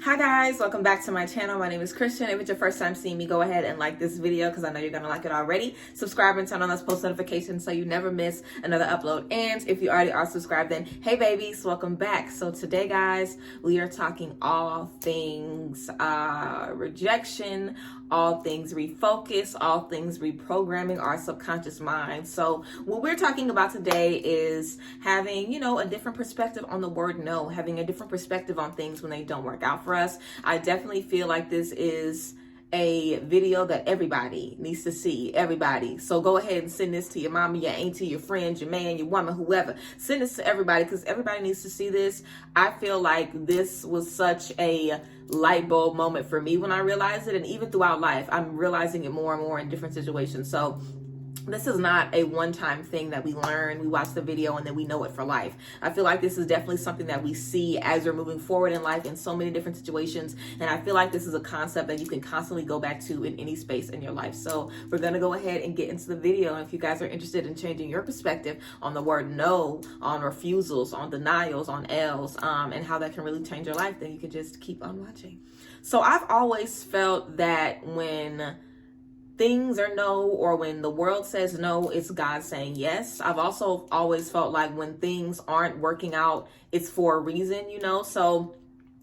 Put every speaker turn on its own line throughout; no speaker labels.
Hi guys, welcome back to my channel. My name is Christian. If it's your first time seeing me, go ahead and like this video because I know you're gonna like it already. Subscribe and turn on those post notifications so you never miss another upload. And if you already are subscribed, then hey babies, welcome back. So today guys, we are talking all things rejection, all things refocus, all things reprogramming our subconscious mind. So what we're talking about today is having, a different perspective on the word no, having a different perspective on things when they don't work out for us. I definitely feel like this is a video that everybody needs to see, everybody. So go ahead and send this to your mama, your auntie, your friends, your man, your woman, whoever. Send this to everybody because everybody needs to see this. I feel like this was such a light bulb moment for me when I realized it, and even throughout life, I'm realizing it more and more in different situations. So this is not a one-time thing that we learn, we watch the video, and then we know it for life. I feel like this is definitely something that we see as we're moving forward in life in so many different situations. And I feel like this is a concept that you can constantly go back to in any space in your life. So we're going to go ahead and get into the video. And if you guys are interested in changing your perspective on the word no, on refusals, on denials, on L's, and how that can really change your life, then you can just keep on watching. So I've always felt that when things are no, or when the world says no, it's God saying yes. I've also always felt like when things aren't working out, it's for a reason, so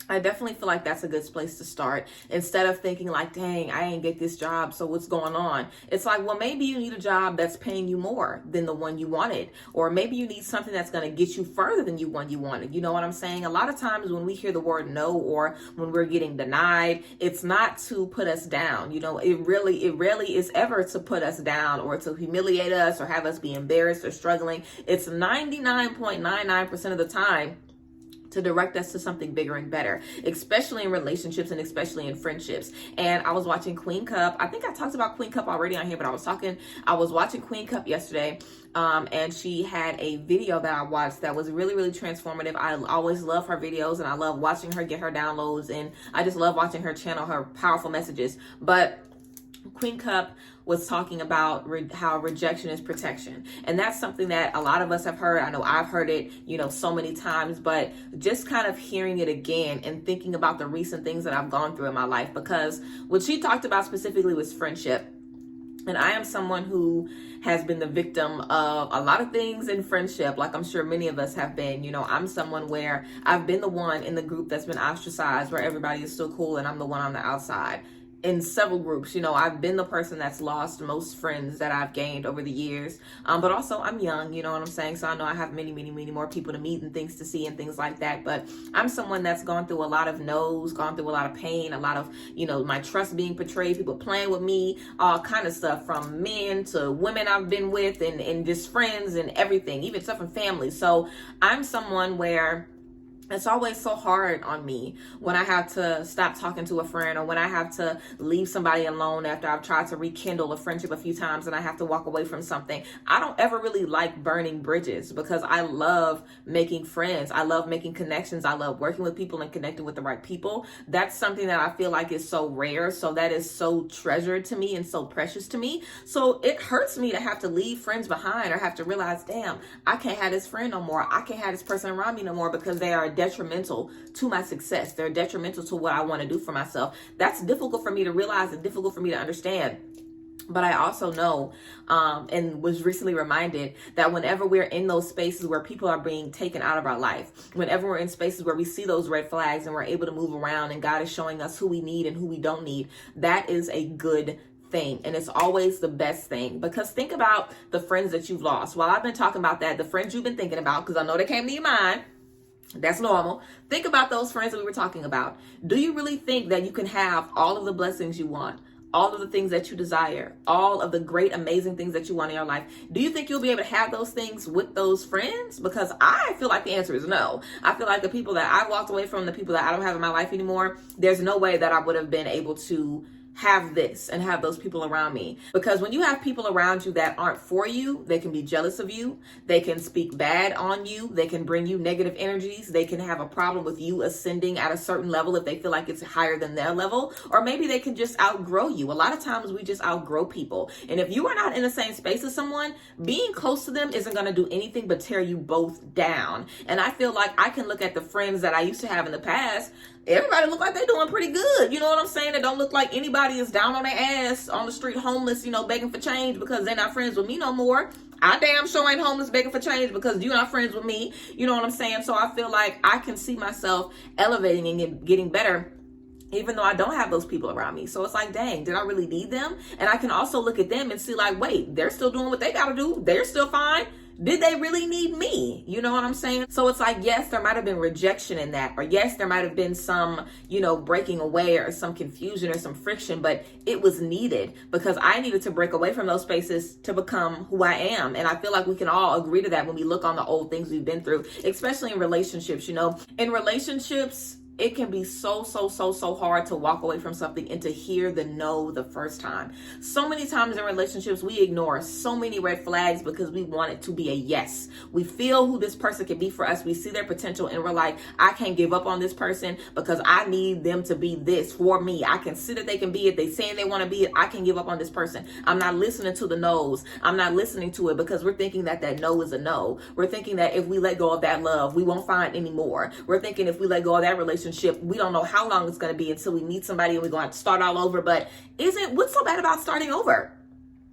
I definitely feel like that's a good place to start. Instead of thinking like, dang, I ain't get this job, so what's going on? It's like, well, maybe you need a job that's paying you more than the one you wanted. Or maybe you need something that's going to get you further than you one you wanted. You know what I'm saying? A lot of times when we hear the word no, or when we're getting denied, it's not to put us down. It rarely is ever to put us down or to humiliate us or have us be embarrassed or struggling. It's 99.99% of the time to direct us to something bigger and better, especially in relationships and especially in friendships. And I was watching Queen Cup. I think I talked about Queen Cup already on here, but I was watching Queen Cup yesterday. And she had a video that I watched that was really, really transformative. I always love her videos and I love watching her get her downloads. And I just love watching her channel, her powerful messages. But Queen Cup was talking about how rejection is protection. And that's something that a lot of us have heard. I know I've heard it, so many times, but just kind of hearing it again and thinking about the recent things that I've gone through in my life, because what she talked about specifically was friendship. And I am someone who has been the victim of a lot of things in friendship, like I'm sure many of us have been. I'm someone where I've been the one in the group that's been ostracized, where everybody is still cool and I'm the one on the outside. In several groups, I've been the person that's lost most friends that I've gained over the years. But also I'm young, you know what I'm saying? So I know I have many, many, many more people to meet and things to see and things like that. But I'm someone that's gone through a lot of no's, gone through a lot of pain, a lot of, my trust being betrayed, people playing with me, all kind of stuff, from men to women I've been with and just friends and everything, even stuff in family. So I'm someone where it's always so hard on me when I have to stop talking to a friend, or when I have to leave somebody alone after I've tried to rekindle a friendship a few times and I have to walk away from something. I don't ever really like burning bridges because I love making friends. I love making connections. I love working with people and connecting with the right people. That's something that I feel like is so rare. So that is so treasured to me and so precious to me. So it hurts me to have to leave friends behind or have to realize, damn, I can't have this friend no more. I can't have this person around me no more because they are detrimental to my success. They're detrimental to what I want to do for myself. That's difficult for me to realize and difficult for me to understand. But I also know and was recently reminded that whenever we're in those spaces where people are being taken out of our life, whenever we're in spaces where we see those red flags and we're able to move around and God is showing us who we need and who we don't need, that is a good thing. And it's always the best thing, because think about the friends that you've lost. While I've been talking about that, the friends you've been thinking about, because I know they came to your mind, that's normal. Think about those friends that we were talking about. Do you really think that you can have all of the blessings you want, all of the things that you desire, all of the great, amazing things that you want in your life? Do you think you'll be able to have those things with those friends? Because I feel like the answer is no. I feel like the people that I've walked away from, the people that I don't have in my life anymore, there's no way that I would have been able to have this and have those people around me. Because when you have people around you that aren't for you, they can be jealous of you, they can speak bad on you, they can bring you negative energies, they can have a problem with you ascending at a certain level if they feel like it's higher than their level, or maybe they can just outgrow you. A lot of times we just outgrow people, and if you are not in the same space as someone, being close to them isn't going to do anything but tear you both down. And I feel like I can look at the friends that I used to have in the past. Everybody look like they're doing pretty good. You know what I'm saying? It don't look like anybody is down on their ass on the street homeless, begging for change because they're not friends with me no more. I damn sure ain't homeless begging for change because you're not friends with me. You know what I'm saying? So I feel like I can see myself elevating and getting better even though I don't have those people around me. So it's like, dang, did I really need them? And I can also look at them and see like, wait, they're still doing what they got to do. They're still fine. Did they really need me? You know what I'm saying? So it's like, yes, there might have been rejection in that, or yes, there might have been some, breaking away or some confusion or some friction, but it was needed because I needed to break away from those spaces to become who I am. And I feel like we can all agree to that when we look on the old things we've been through, especially in relationships. In relationships, it can be so hard to walk away from something and to hear the no the first time. So many times in relationships, we ignore so many red flags because we want it to be a yes. We feel who this person can be for us. We see their potential and we're like, I can't give up on this person because I need them to be this for me. I can see that they can be it. They saying they want to be it. I can give up on this person. I'm not listening to the no's. I'm not listening to it because we're thinking that no is a no. We're thinking that if we let go of that love, we won't find any more. We're thinking if we let go of that relationship, we don't know how long it's going to be until we meet somebody and we're going to start all over. But what's so bad about starting over?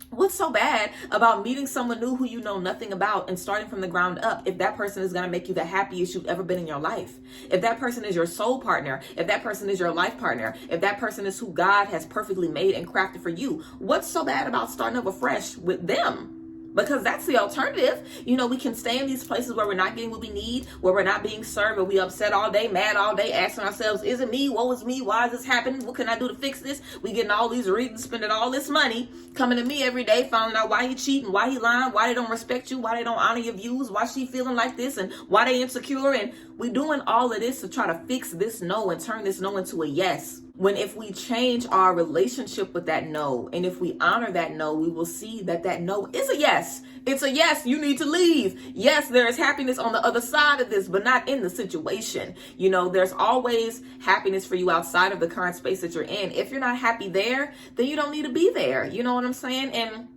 What's so bad about meeting someone new who you know nothing about and starting from the ground up if that person is going to make you the happiest you've ever been in your life? If that person is your soul partner, if that person is your life partner, if that person is who God has perfectly made and crafted for you, what's so bad about starting over fresh with them? Because that's the alternative. We can stay in these places where we're not getting what we need, where we're not being served, where we upset all day, mad all day, asking ourselves, is it me? Woe is me? Why is this happening? What can I do to fix this? We getting all these reasons, spending all this money, coming to me every day, finding out why he cheating, why he lying, why they don't respect you, why they don't honor your views, why she feeling like this, and why they insecure. And we doing all of this to try to fix this no and turn this no into a yes. When if we change our relationship with that no, and if we honor that no, we will see that no is a yes. It's a yes, you need to leave. Yes, there is happiness on the other side of this, but not in the situation. There's always happiness for you outside of the current space that you're in. If you're not happy there, then you don't need to be there. You know what I'm saying? And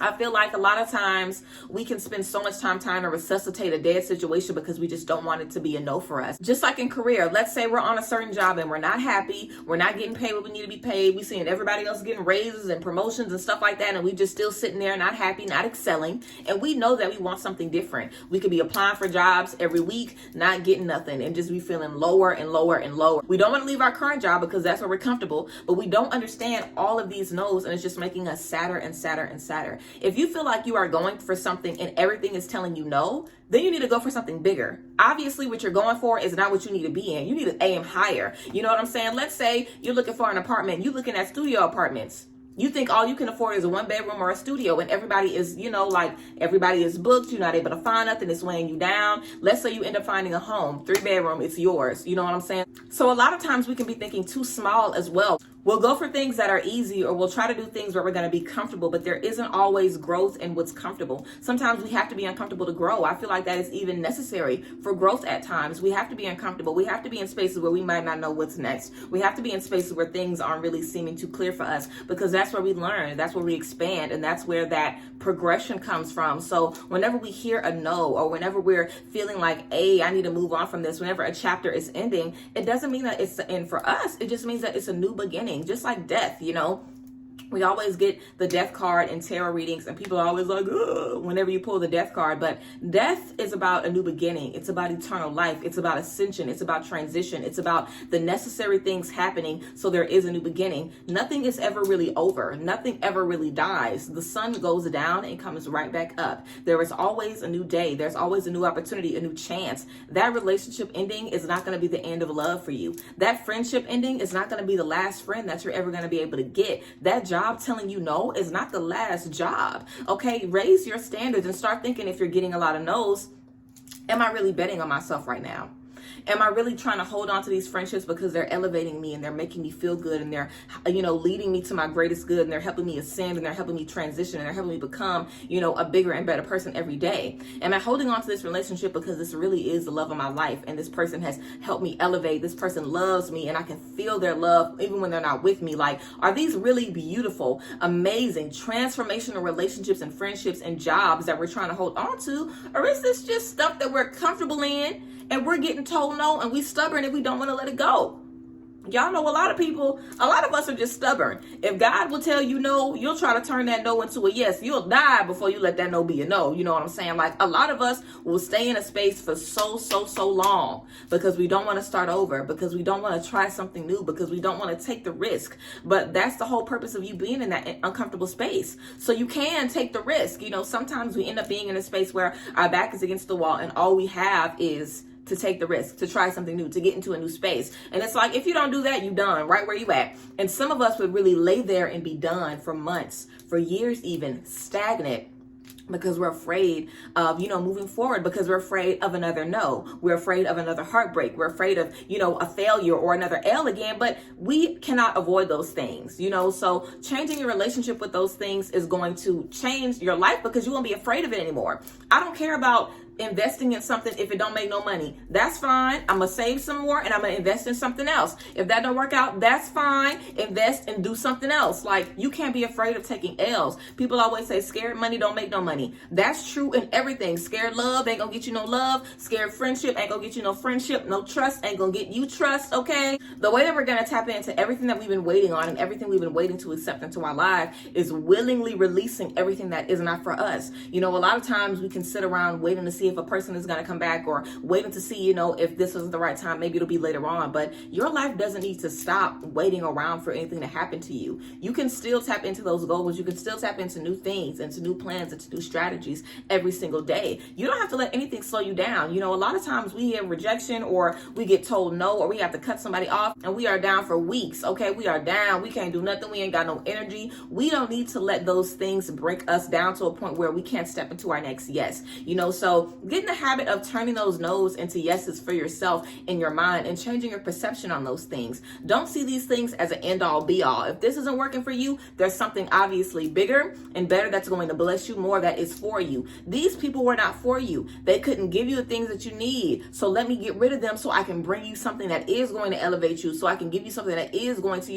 I feel like a lot of times we can spend so much time trying to resuscitate a dead situation because we just don't want it to be a no for us. Just like in career, let's say we're on a certain job and we're not happy. We're not getting paid what we need to be paid. We're seeing everybody else getting raises and promotions and stuff like that. And we just still sitting there not happy, not excelling. And we know that we want something different. We could be applying for jobs every week, not getting nothing and just be feeling lower and lower and lower. We don't want to leave our current job because that's where we're comfortable, but we don't understand all of these no's and it's just making us sadder and sadder and sadder. If you feel like you are going for something and everything is telling you no, then you need to go for something bigger. Obviously, what you're going for is not what you need to be in. You need to aim higher. You know what I'm saying? Let's say you're looking for an apartment. You're looking at studio apartments. You think all you can afford is a 1-bedroom or a studio and everybody is, everybody is booked. You're not able to find nothing. It's weighing you down. Let's say you end up finding a home, 3-bedroom, it's yours. You know what I'm saying? So a lot of times we can be thinking too small as well. We'll go for things that are easy or we'll try to do things where we're going to be comfortable, but there isn't always growth in what's comfortable. Sometimes we have to be uncomfortable to grow. I feel like that is even necessary for growth at times. We have to be uncomfortable. We have to be in spaces where we might not know what's next. We have to be in spaces where things aren't really seeming too clear for us because that's where we learn, that's where we expand, and that's where that progression comes from. So whenever we hear a no or whenever we're feeling like, hey, I need to move on from this, whenever a chapter is ending, it doesn't mean that it's the end for us. It just means that it's a new beginning. Just like death, we always get the death card in tarot readings and people are always like, ugh, whenever you pull the death card. But death is about a new beginning. It's about eternal life. It's about ascension. It's about transition. It's about the necessary things happening so there is a new beginning. Nothing is ever really over. Nothing ever really dies. The sun goes down and comes right back up. There is always a new day. There's always a new opportunity, a new chance. That relationship ending is not going to be the end of love for you. That friendship ending is not going to be the last friend that you're ever going to be able to get. That job telling you no is not the last job. Okay, raise your standards and start thinking if you're getting a lot of no's, am I really betting on myself right now? Am I really trying to hold on to these friendships because they're elevating me and they're making me feel good and they're, leading me to my greatest good and they're helping me ascend and they're helping me transition and they're helping me become, a bigger and better person every day? Am I holding on to this relationship because this really is the love of my life and this person has helped me elevate? This person loves me and I can feel their love even when they're not with me. Like, are these really beautiful, amazing, transformational relationships and friendships and jobs that we're trying to hold on to? Or is this just stuff that we're comfortable in and we're getting told no and we stubborn and we don't want to let it go? Y'all know a lot of us are just stubborn. If God will tell you no, you'll try to turn that no into a yes. You'll die before you let that no be a no. You know what I'm saying? Like, a lot of us will stay in a space for so long because we don't want to start over, because we don't want to try something new, because we don't want to take the risk. But that's the whole purpose of you being in that uncomfortable space. So you can take the risk. Sometimes we end up being in a space where our back is against the wall and all we have is to take the risk, to try something new, to get into a new space. And it's like, if you don't do that, you're done right where you at. And some of us would really lay there and be done for months, for years even, stagnant, because we're afraid of, moving forward, because we're afraid of another no. We're afraid of another heartbreak. We're afraid of, a failure or another L again, but we cannot avoid those things, so changing your relationship with those things is going to change your life because you won't be afraid of it anymore. I don't care about investing in something if it don't make no money. That's fine. I'm gonna save some more and I'm gonna invest in something else. If that don't work out, that's fine. Invest and do something else. Like, you can't be afraid of taking L's. People always say scared money don't make no money. That's true in everything. Scared love ain't gonna get you no love. Scared friendship ain't gonna get you no friendship. No trust ain't gonna get you trust, okay? The way that we're gonna tap into everything that we've been waiting on and everything we've been waiting to accept into our life is willingly releasing everything that is not for us. A lot of times we can sit around waiting to see if a person is going to come back, or waiting to see, if this was the right time. Maybe it'll be later on, but your life doesn't need to stop waiting around for anything to happen to you. You can still tap into those goals. You can still tap into new things, into new plans, into new strategies every single day. You don't have to let anything slow you down. A lot of times we hear rejection, or we get told no, or we have to cut somebody off and we are down for weeks. Okay. We are down. We can't do nothing. We ain't got no energy. We don't need to let those things break us down to a point where we can't step into our next yes. So get in the habit of turning those no's into yeses for yourself in your mind and changing your perception on those things. Don't see these things as an end all be all. If this isn't working for you, there's something obviously bigger and better that's going to bless you more, that is for you. These people were not for you. They couldn't give you the things that you need. So let me get rid of them so I can bring you something that is going to elevate you, so I can give you something that is going to,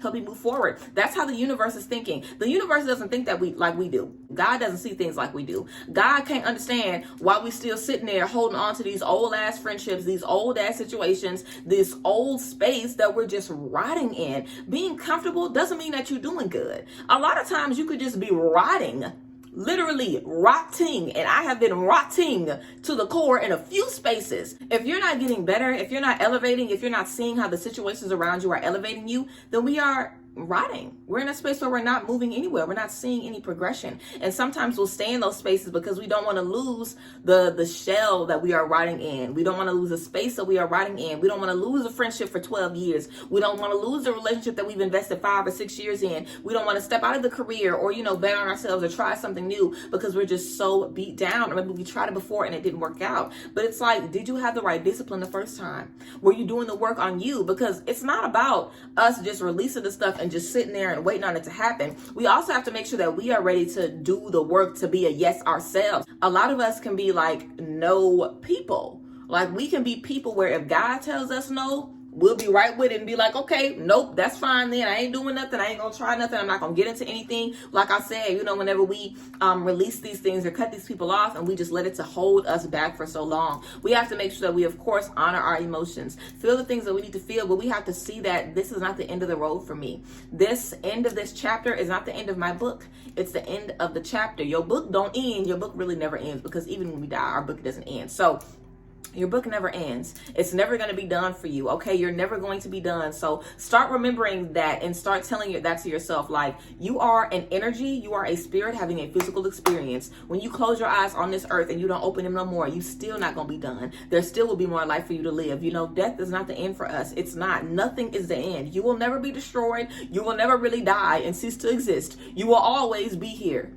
help you move forward. That's how the universe is thinking. The universe doesn't think that like we do. God doesn't see things like we do. God can't understand why we still sitting there holding on to these old ass friendships, these old ass situations, this old space that we're just rotting in. Being comfortable doesn't mean that you're doing good. A lot of times you could just be rotting, literally rotting, and I have been rotting to the core in a few spaces. If you're not getting better, if you're not elevating, if you're not seeing how the situations around you are elevating you, then we are rotting. We're in a space where we're not moving anywhere. We're not seeing any progression. And sometimes we'll stay in those spaces because we don't want to lose the shell that we are rotting in. We don't want to lose the space that we are rotting in. We don't want to lose a friendship for 12 years. We don't want to lose a relationship that we've invested 5 or 6 years in. We don't want to step out of the career or, bet on ourselves or try something new because we're just so beat down. Or maybe we tried it before and it didn't work out. But it's like, did you have the right discipline the first time? Were you doing the work on you? Because it's not about us just releasing the stuff and just sitting there and waiting on it to happen. We also have to make sure that we are ready to do the work to be a yes ourselves. A lot of us can be like no people. Like, we can be people where if God tells us no, we'll be right with it and be like, okay, nope, that's fine then. I ain't doing nothing. I ain't gonna try nothing. I'm not gonna get into anything. Like I said, whenever we release these things or cut these people off and we just let it to hold us back for so long, we have to make sure that we, of course, honor our emotions, feel the things that we need to feel, but we have to see that this is not the end of the road for me. This end of this chapter is not the end of my book. It's the end of the chapter. Your book don't end. Your book really never ends, because even when we die, our book doesn't end. So your book never ends. It's never going to be done for you. Okay. You're never going to be done. So start remembering that and start telling that to yourself. Like, you are an energy. You are a spirit having a physical experience. When you close your eyes on this earth and you don't open them no more, you still not going to be done. There still will be more life for you to live. Death is not the end for us. It's not. Nothing is the end. You will never be destroyed. You will never really die and cease to exist. You will always be here.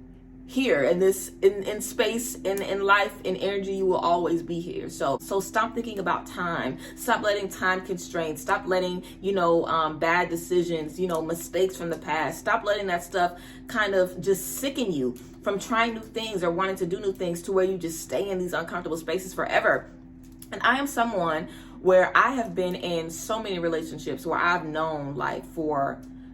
here in this in space, in life, in energy. You will always be here. So stop thinking about time. Stop letting time constraints, stop letting bad decisions, mistakes from the past, stop letting that stuff kind of just sicken you from trying new things or wanting to do new things to where you just stay in these uncomfortable spaces forever. And I am someone where I have been in so many relationships where I've known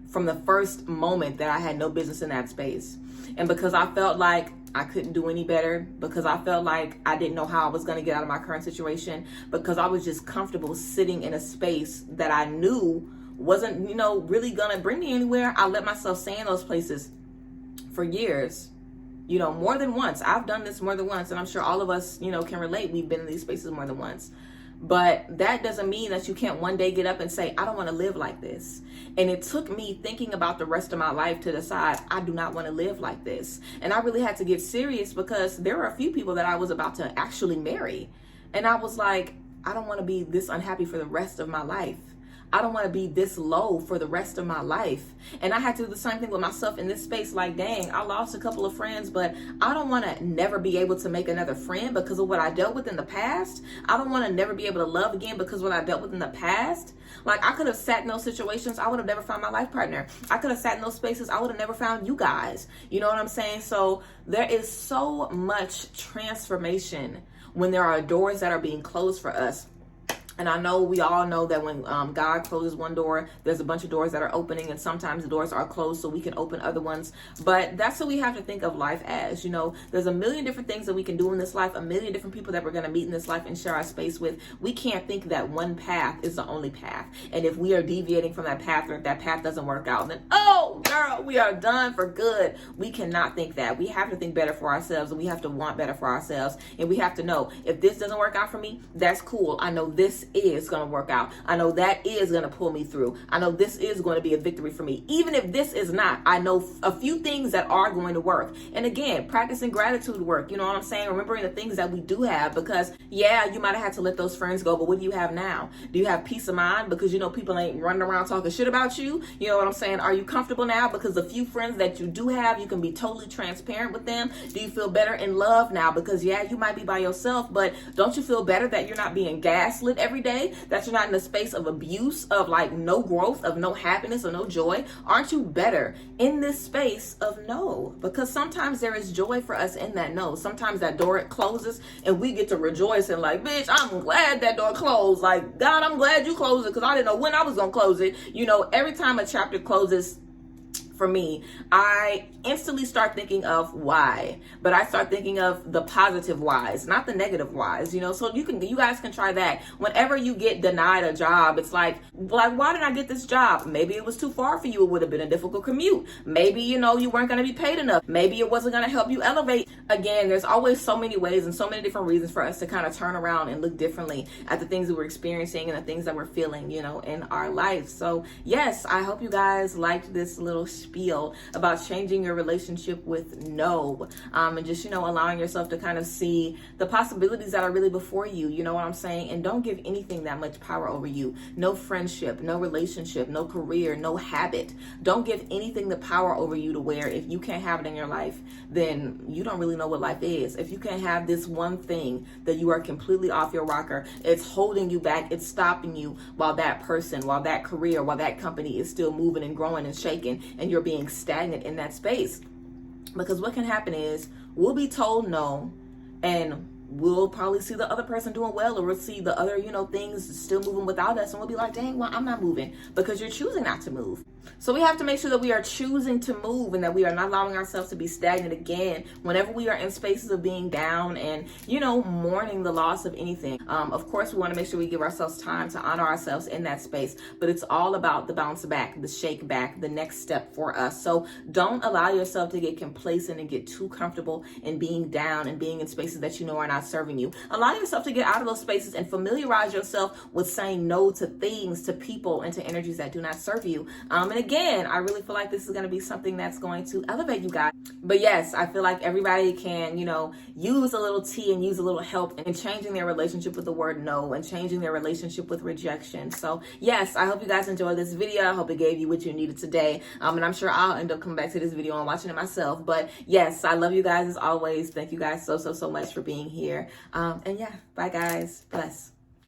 from the first moment that I had no business in that space. And because I felt like I couldn't do any better, because I felt like I didn't know how I was going to get out of my current situation, because I was just comfortable sitting in a space that I knew wasn't, really going to bring me anywhere, I let myself stay in those places for years. More than once. I've done this more than once, and I'm sure all of us, can relate. We've been in these spaces more than once. But that doesn't mean that you can't one day get up and say, I don't want to live like this. And it took me thinking about the rest of my life to decide I do not want to live like this. And I really had to get serious because there were a few people that I was about to actually marry. And I was like, I don't want to be this unhappy for the rest of my life. I don't want to be this low for the rest of my life. And I had to do the same thing with myself in this space. Like, dang, I lost a couple of friends, but I don't want to never be able to make another friend because of what I dealt with in the past. I don't want to never be able to love again because of what I dealt with in the past. Like, I could have sat in those situations. I would have never found my life partner. I could have sat in those spaces. I would have never found you guys. You know what I'm saying? So there is so much transformation when there are doors that are being closed for us. And I know we all know that when God closes one door, there's a bunch of doors that are opening, and sometimes the doors are closed so we can open other ones. But that's what we have to think of life as. There's a million different things that we can do in this life, a million different people that we're going to meet in this life and share our space with. We can't think that one path is the only path. And if we are deviating from that path, or if that path doesn't work out, then, oh, girl, we are done for good. We cannot think that. We have to think better for ourselves, and we have to want better for ourselves. And we have to know, if this doesn't work out for me, that's cool. I know this is going to work out. I know that is going to pull me through. I know this is going to be a victory for me. Even if this is not, I know a few things that are going to work. And again, practicing gratitude work. You know what I'm saying? Remembering the things that we do have, because yeah, you might have had to let those friends go, but what do you have now? Do you have peace of mind because people ain't running around talking shit about you? You know what I'm saying? Are you comfortable now because the few friends that you do have, you can be totally transparent with them? Do you feel better in love now? Because yeah, you might be by yourself, but don't you feel better that you're not being gaslit every day? That you're not in a space of abuse, of like no growth, of no happiness or no joy? Aren't you better in this space of no? Because sometimes there is joy for us in that no. Sometimes that door closes and we get to rejoice and like, bitch, I'm glad that door closed. Like, God, I'm glad you closed it because I didn't know when I was going to close it. Every time a chapter closes, for me, I instantly start thinking of why, but I start thinking of the positive whys, not the negative whys, so you guys can try that. Whenever you get denied a job, it's like, why did I get this job? Maybe it was too far for you. It would have been a difficult commute. Maybe, you weren't going to be paid enough. Maybe it wasn't going to help you elevate. Again, there's always so many ways and so many different reasons for us to kind of turn around and look differently at the things that we're experiencing and the things that we're feeling, in our life. So yes, I hope you guys liked this little spiel about changing your relationship with no, and just allowing yourself to kind of see the possibilities that are really before you. You know what I'm saying? And don't give anything that much power over you. No friendship, no relationship, no career, no habit. Don't give anything the power over you to where if you can't have it in your life, then you don't really know what life is. If you can't have this one thing that you are completely off your rocker, it's holding you back, it's stopping you, while that person, while that career, while that company is still moving and growing and shaking, and you're being stagnant in that space. Because what can happen is we'll be told no, and we'll probably see the other person doing well, or we'll see the other things still moving without us, and we'll be like, dang, well, I'm not moving, because you're choosing not to move. So we have to make sure that we are choosing to move, and that we are not allowing ourselves to be stagnant again whenever we are in spaces of being down and mourning the loss of anything. Of course, we want to make sure we give ourselves time to honor ourselves in that space, but it's all about the bounce back, the shake back, the next step for us. So don't allow yourself to get complacent and get too comfortable in being down and being in spaces that are not not serving you. Allow yourself to get out of those spaces and familiarize yourself with saying no to things, to people, and to energies that do not serve you. And again, I really feel like this is going to be something that's going to elevate you guys. But yes, I feel like everybody can, use a little tea and use a little help in changing their relationship with the word no and changing their relationship with rejection. So yes, I hope you guys enjoyed this video. I hope it gave you what you needed today. And I'm sure I'll end up coming back to this video and watching it myself. But yes, I love you guys as always. Thank you guys so much for being here. And yeah, bye guys. Bless.